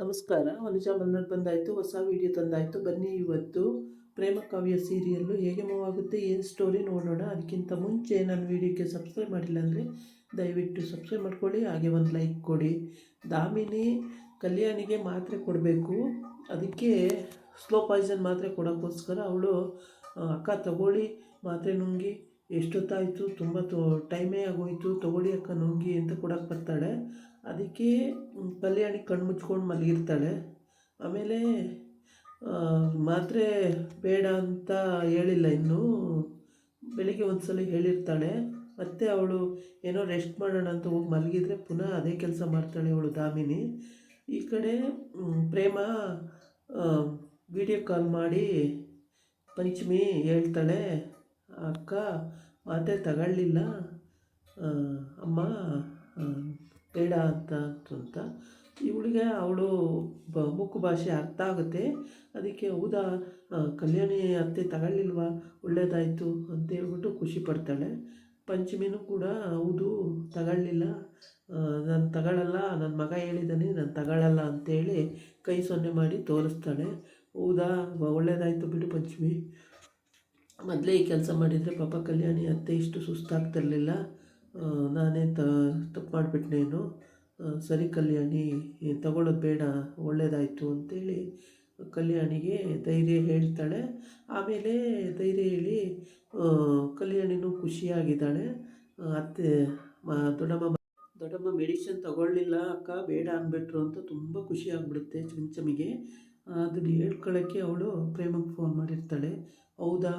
ನಮಸ್ಕಾರ. ವನಜಾ ಮಲ್ನಾಡ್ ಬಂದಾಯಿತು, ಹೊಸ ವಿಡಿಯೋ ತಂದಾಯಿತು. ಬನ್ನಿ ಇವತ್ತು ಪ್ರೇಮ ಕಾವ್ಯ ಸೀರಿಯಲ್ಲು ಹೇಗೆ ಮೂವ್ ಆಗುತ್ತೆ, ಏನು ಸ್ಟೋರಿ ನೋಡೋಣ. ಅದಕ್ಕಿಂತ ಮುಂಚೆ ನನ್ನ ವಿಡಿಯೋಕ್ಕೆ ಸಬ್ಸ್ಕ್ರೈಬ್ ಮಾಡಿಲ್ಲ ಅಂದರೆ ದಯವಿಟ್ಟು ಸಬ್ಸ್ಕ್ರೈಬ್ ಮಾಡ್ಕೊಳ್ಳಿ, ಹಾಗೆ ಒಂದು ಲೈಕ್ ಕೊಡಿ. ದಾಮಿನಿ ಕಲ್ಯಾಣಿಗೆ ಮಾತ್ರೆ ಕೊಡಬೇಕು, ಅದಕ್ಕೆ ಸ್ಲೋ ಪಾಯ್ಸನ್ ಮಾತ್ರೆ ಕೊಡೋಕ್ಕೋಸ್ಕರ ಅವಳು ಅಕ್ಕ ತಗೊಳ್ಳಿ ಮಾತ್ರೆ ನುಂಗಿ, ಎಷ್ಟೊತ್ತಾಯಿತು, ತುಂಬ ಟೈಮೇ ಆಗೋಯಿತು, ತೊಗೊಳ್ಳಿ ಅಕ್ಕ ನುಂಗಿ ಅಂತ ಕೊಡೋಕ್ಕೆ ಬರ್ತಾಳೆ. ಅದಕ್ಕೆ ಕಲ್ಯಾಣಿ ಕಣ್ಣು ಮುಚ್ಕೊಂಡು ಮಲಗಿರ್ತಾಳೆ. ಆಮೇಲೆ ಮಾತ್ರೆ ಬೇಡ ಅಂತ ಹೇಳಿಲ್ಲ, ಇನ್ನೂ ಬೆಳಿಗ್ಗೆ ಒಂದು ಸಲ ಹೇಳಿರ್ತಾಳೆ. ಮತ್ತು ಅವಳು ಏನೋ ರೆಸ್ಟ್ ಮಾಡೋಣ ಅಂತ ಹೋಗಿ ಮಲಗಿದ್ರೆ ಪುನಃ ಅದೇ ಕೆಲಸ ಮಾಡ್ತಾಳೆ ಅವಳು ದಾಮಿನಿ. ಈ ಕಡೆ ಪ್ರೇಮ ವಿಡಿಯೋ ಕಾಲ್ ಮಾಡಿ ಪಂಚಮಿ ಹೇಳ್ತಾಳೆ, ಅಕ್ಕ ಮಾತ್ರೆ ತಗೊಳ್ಳಿಲ್ಲ ಅಮ್ಮ, ಬೇಡ ಅಂತ ಇವಳಿಗೆ ಅವಳು ಮುಖ ಭಾಷೆ ಅರ್ಥ ಆಗುತ್ತೆ. ಅದಕ್ಕೆ ಹೌದಾ ಕಲ್ಯಾಣಿ ಅತ್ತೆ ತಗೊಳ್ಳಿಲ್ವಾ, ಒಳ್ಳೇದಾಯಿತು ಅಂತ ಹೇಳ್ಬಿಟ್ಟು ಖುಷಿ ಪಡ್ತಾಳೆ. ಪಂಚಮಿನೂ ಕೂಡ ಹೌದು ತಗೊಳ್ಳಿಲ್ಲ, ನಾನು ತಗೊಳ್ಳಲ್ಲ, ನನ್ನ ಮಗ ಹೇಳಿದ್ದಾನೆ ನಾನು ತಗೊಳ್ಳಲ್ಲ ಅಂತೇಳಿ ಕೈ ಸೊನ್ನೆ ಮಾಡಿ ತೋರಿಸ್ತಾಳೆ. ಹೌದಾ ಒಳ್ಳೇದಾಯಿತು ಬಿಡು ಪಂಚಮಿ, ಮೊದಲೇ ಈ ಕೆಲಸ ಮಾಡಿದರೆ ಪಾಪ ಕಲ್ಯಾಣಿ ಅತ್ತೆ ಇಷ್ಟು ಸುಸ್ತಾಗ್ತಿರ್ಲಿಲ್ಲ, ನಾನೇ ತಪ್ಪು ಮಾಡಿಬಿಟ್ನೇನು, ಸರಿ ಕಲ್ಯಾಣಿ ತಗೊಳ್ಳೋದು ಬೇಡ, ಒಳ್ಳೆಯದಾಯಿತು ಅಂತೇಳಿ ಕಲ್ಯಾಣಿಗೆ ಧೈರ್ಯ ಹೇಳ್ತಾಳೆ. ಆಮೇಲೆ ಧೈರ್ಯ ಹೇಳಿ ಕಲ್ಯಾಣಿನೂ ಖುಷಿಯಾಗಿದ್ದಾಳೆ. ಅತ್ತೆ ದೊಡ್ಡಮ್ಮ ಮೆಡಿಸಿನ್ ತಗೊಳ್ಳಿಲ್ಲ ಅಕ್ಕ, ಬೇಡ ಅಂದ್ಬಿಟ್ರು ಅಂತ ತುಂಬ ಖುಷಿ ಆಗಿಬಿಡುತ್ತೆ ಚಮಚಮಿಗೆ. ಅದನ್ನು ಹೇಳ್ಕೊಳ್ಳೋಕ್ಕೆ ಅವಳು ಪ್ರೇಮಕ್ಕೆ ಫೋನ್ ಮಾಡಿರ್ತಾಳೆ. ಹೌದಾ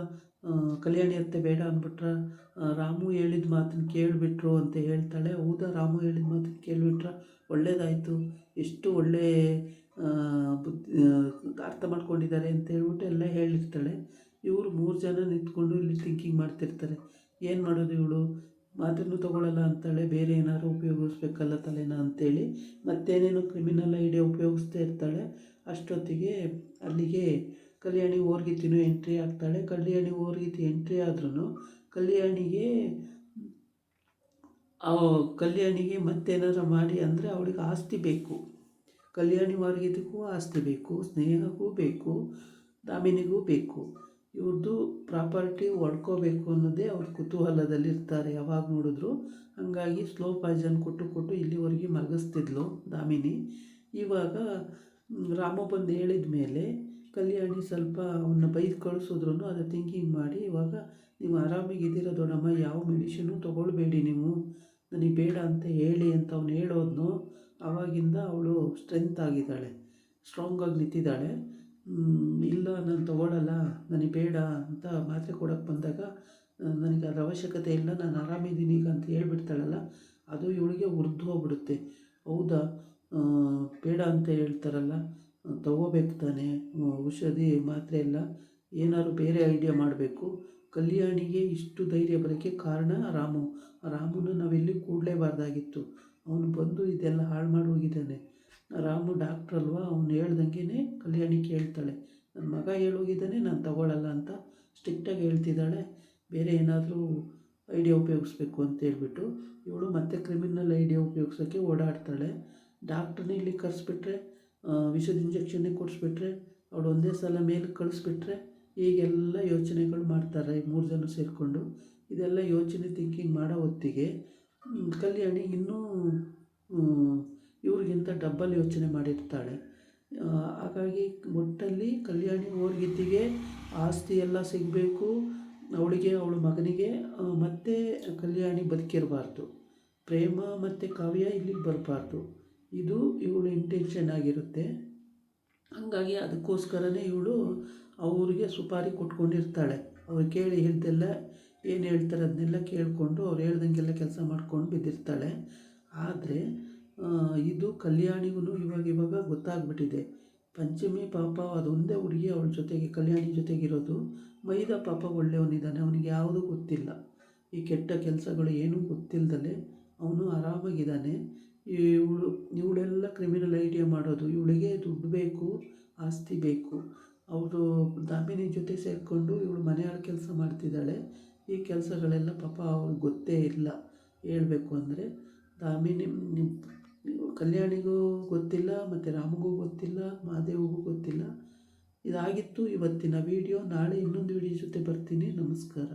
ಕಲ್ಯಾಣಿ ಅತ್ತೆ ಬೇಡ ಅಂದ್ಬಿಟ್ರ, ರಾಮು ಹೇಳಿದ ಮಾತನ್ನು ಕೇಳಿಬಿಟ್ರು ಅಂತ ಹೇಳ್ತಾಳೆ. ಹೌದಾ ರಾಮು ಹೇಳಿದ ಮಾತನ್ನು ಕೇಳಿಬಿಟ್ರ, ಒಳ್ಳೇದಾಯಿತು, ಎಷ್ಟು ಒಳ್ಳೆ ಬುದ್ಧಿ ಅರ್ಥ ಮಾಡ್ಕೊಂಡಿದ್ದಾರೆ ಅಂತ ಹೇಳ್ಬಿಟ್ಟು ಎಲ್ಲ ಹೇಳಿರ್ತಾಳೆ. ಇವರು 3 ಜನ ನಿಂತ್ಕೊಂಡು ಇಲ್ಲಿ ಥಿಂಕಿಂಗ್ ಮಾಡ್ತಿರ್ತಾರೆ, ಏನು ಮಾಡೋದು ಇವಳು ಮಾತನ್ನು ತೊಗೊಳ್ಳಲ್ಲ ಅಂತಾಳೆ, ಬೇರೆ ಏನಾದ್ರು ಉಪಯೋಗಿಸ್ಬೇಕಲ್ಲ ತಲೆನ ಅಂತೇಳಿ ಮತ್ತೇನೇನೋ ಕ್ರಿಮಿನಲ್ ಐಡಿಯಾ ಉಪಯೋಗಿಸ್ತಾ ಇರ್ತಾಳೆ. ಅಷ್ಟೊತ್ತಿಗೆ ಅಲ್ಲಿಗೆ ಕಲ್ಯಾಣಿ ಓರ್ಗಿತಿನೂ ಎಂಟ್ರಿ ಆಗ್ತಾಳೆ. ಕಲ್ಯಾಣಿ ಓರ್ಗಿತಿ ಎಂಟ್ರಿ ಆದ್ರೂ ಕಲ್ಯಾಣಿಗೆ ಮತ್ತೇನಾರು ಮಾಡಿ ಅಂದರೆ ಅವಳಿಗೆ ಆಸ್ತಿ ಬೇಕು. ಕಲ್ಯಾಣಿ ವರ್ಗಿದಕ್ಕೂ ಆಸ್ತಿ ಬೇಕು, ಸ್ನೇಹಕ್ಕೂ ಬೇಕು, ದಾಮಿನಿಗೂ ಬೇಕು. ಇವ್ರದ್ದು ಪ್ರಾಪರ್ಟಿ ಹೊಡ್ಕೋಬೇಕು ಅನ್ನೋದೇ ಅವ್ರ ಕುತೂಹಲದಲ್ಲಿರ್ತಾರೆ ಯಾವಾಗ ನೋಡಿದ್ರು. ಹಾಗಾಗಿ ಸ್ಲೋ ಪಾಯ್ಸನ್ ಕೊಟ್ಟು ಇಲ್ಲಿವರೆಗೆ ಮಲಗಿಸ್ತಿದ್ಲು ದಾಮಿನಿ. ಇವಾಗ ರಾಮ ಬಂದು ಹೇಳಿದ ಮೇಲೆ ಕಲ್ಯಾಣಿ ಸ್ವಲ್ಪ ಅವನ್ನ ಬೈದು ಕಳಿಸಿದ್ರು ಅದು ಥಿಂಕಿಂಗ್ ಮಾಡಿ, ಇವಾಗ ನೀವು ಆರಾಮಾಗಿದ್ದೀರ ದೊಡ್ಡಮ್ಮ, ಯಾವ ಮೆಡಿಷನು ತೊಗೊಳ್ಬೇಡಿ ನೀವು, ನನಗೆ ಬೇಡ ಅಂತ ಹೇಳಿ ಅಂತ ಅವನು ಹೇಳೋದ್ನು. ಆವಾಗಿಂದ ಅವಳು ಸ್ಟ್ರೆಂತ್ ಆಗಿದ್ದಾಳೆ, ಸ್ಟ್ರಾಂಗಾಗಿ ನಿಂತಿದ್ದಾಳೆ. ಇಲ್ಲ ನಾನು ತೊಗೊಳ್ಳಲ್ಲ, ನನಗೆ ಬೇಡ ಅಂತ ಮಾತ್ರೆ ಕೊಡೋಕ್ಕೆ ಬಂದಾಗ ನನಗೆ ಅದರ ಅವಶ್ಯಕತೆ ಇಲ್ಲ, ನಾನು ಆರಾಮಿದ್ದೀನಿ ಈಗ ಅಂತ ಹೇಳ್ಬಿಡ್ತಾಳಲ್ಲ, ಅದು ಇವಳಿಗೆ ಉರ್ದು ಹೋಗ್ಬಿಡುತ್ತೆ. ಹೌದಾ ಬೇಡ ಅಂತ ಹೇಳ್ತಾರಲ್ಲ, ತಗೋಬೇಕು ತಾನೆ ಔಷಧಿ ಮಾತ್ರೆ ಎಲ್ಲ, ಏನಾದ್ರು ಬೇರೆ ಐಡಿಯಾ ಮಾಡಬೇಕು. ಕಲ್ಯಾಣಿಗೆ ಇಷ್ಟು ಧೈರ್ಯ ಬರೋಕ್ಕೆ ಕಾರಣ ರಾಮುನ ನಾವೆಲ್ಲಿ ಕೂಡಲೇಬಾರ್ದಾಗಿತ್ತು, ಅವನು ಬಂದು ಇದೆಲ್ಲ ಹಾಳು ಮಾಡಿ ಹೋಗಿದ್ದಾನೆ. ರಾಮು ಡಾಕ್ಟ್ರ್ ಅಲ್ವಾ, ಅವ್ನು ಹೇಳ್ದಂಗೆ ಕಲ್ಯಾಣಿ ಕೇಳ್ತಾಳೆ. ನನ್ನ ಮಗ ಹೇಳೋಗಿದ್ದಾನೆ ನಾನು ತಗೊಳ್ಳಲ್ಲ ಅಂತ ಸ್ಟ್ರಿಕ್ಟಾಗಿ ಹೇಳ್ತಿದ್ದಾಳೆ. ಬೇರೆ ಏನಾದರೂ ಐಡಿಯಾ ಉಪಯೋಗಿಸ್ಬೇಕು ಅಂತ ಹೇಳ್ಬಿಟ್ಟು ಇವಳು ಮತ್ತೆ ಕ್ರಿಮಿನಲ್ ಐಡಿಯಾ ಉಪಯೋಗಿಸೋಕ್ಕೆ ಓಡಾಡ್ತಾಳೆ. ಡಾಕ್ಟ್ರನ್ನೇ ಇಲ್ಲಿ ಕರೆಸ್ಬಿಟ್ರೆ, ವಿಷದ ಇಂಜೆಕ್ಷನ್ನೇ ಕೊಡಿಸ್ಬಿಟ್ರೆ, ಅವಳು ಒಂದೇ ಸಲ ಮೇಲೆ ಕಳಿಸ್ಬಿಟ್ರೆ, ಹೀಗೆಲ್ಲ ಯೋಚನೆಗಳು ಮಾಡ್ತಾರೆ 3 ಜನ ಸೇರಿಕೊಂಡು. ಇದೆಲ್ಲ ಯೋಚನೆ ಥಿಂಕಿಂಗ್ ಮಾಡೋ ಹೊತ್ತಿಗೆ ಕಲ್ಯಾಣಿ ಇನ್ನೂ ಇವ್ರಿಗಿಂತ ಡಬ್ಬಲ್ ಯೋಚನೆ ಮಾಡಿರ್ತಾಳೆ. ಹಾಗಾಗಿ ಒಟ್ಟಲ್ಲಿ ಕಲ್ಯಾಣಿ ಓರ್ಗಿತ್ತಿಗೆ ಆಸ್ತಿ ಎಲ್ಲ ಸಿಗಬೇಕು ಅವಳಿಗೆ, ಅವಳ ಮಗನಿಗೆ, ಮತ್ತು ಕಲ್ಯಾಣಿ ಬದುಕಿರಬಾರ್ದು, ಪ್ರೇಮ ಮತ್ತು ಕಾವ್ಯ ಇಲ್ಲಿಗೆ ಬರಬಾರ್ದು, ಇದು ಇವಳು ಇಂಟೆನ್ಷನ್ ಆಗಿರುತ್ತೆ. ಹಾಗಾಗಿ ಅದಕ್ಕೋಸ್ಕರನೇ ಇವಳು ಅವ್ರಿಗೆ ಸುಪಾರಿ ಕೊಟ್ಕೊಂಡಿರ್ತಾಳೆ. ಅವ್ರು ಕೇಳಿ ಹೇಳ್ದೆಲ್ಲ ಏನು ಹೇಳ್ತಾರೆ ಅದನ್ನೆಲ್ಲ ಕೇಳಿಕೊಂಡು ಅವ್ರು ಹೇಳ್ದಂಗೆಲ್ಲ ಕೆಲಸ ಮಾಡ್ಕೊಂಡು ಬಿದ್ದಿರ್ತಾಳೆ. ಆದರೆ ಇದು ಕಲ್ಯಾಣಿಗೂ ಇವಾಗ ಗೊತ್ತಾಗ್ಬಿಟ್ಟಿದೆ. ಪಂಚಮಿ ಪಾಪ ಅದೊಂದೇ ಹುಡುಗಿ ಅವಳ ಜೊತೆಗೆ, ಕಲ್ಯಾಣಿ ಜೊತೆಗಿರೋದು. ಮೈದ ಪಾಪ ಒಳ್ಳೆಯವನಿದ್ದಾನೆ, ಅವನಿಗೆ ಯಾವುದೂ ಗೊತ್ತಿಲ್ಲ, ಈ ಕೆಟ್ಟ ಕೆಲಸಗಳು ಏನೂ ಗೊತ್ತಿಲ್ಲದಲೇ ಅವನು ಆರಾಮಾಗಿದ್ದಾನೆ. ಇವಳೆಲ್ಲ ಕ್ರಿಮಿನಲ್ ಐಡಿಯಾ ಮಾಡೋದು, ಇವಳಿಗೆ ದುಡ್ಡು ಬೇಕು, ಆಸ್ತಿ ಬೇಕು. ಅವರು ದಾಮಿನಿ ಜೊತೆ ಸೇರಿಕೊಂಡು ಇವಳು ಮನೆಯಾಳ ಕೆಲಸ ಮಾಡ್ತಿದ್ದಾಳೆ. ಈ ಕೆಲಸಗಳೆಲ್ಲ ಪಾಪ ಅವ್ರಿಗೆ ಗೊತ್ತೇ ಇಲ್ಲ. ಹೇಳಬೇಕು ಅಂದರೆ ದಾಮಿನಿ ಕಲ್ಯಾಣಿಗೂ ಗೊತ್ತಿಲ್ಲ, ಮತ್ತು ರಾಮಗೂ ಗೊತ್ತಿಲ್ಲ, ಮಹಾದೇವ್ಗೂ ಗೊತ್ತಿಲ್ಲ. ಇದಾಗಿತ್ತು ಇವತ್ತಿನ ವೀಡಿಯೋ. ನಾಳೆ ಇನ್ನೊಂದು ವೀಡಿಯೋ ಜೊತೆ ಬರ್ತೀನಿ. ನಮಸ್ಕಾರ.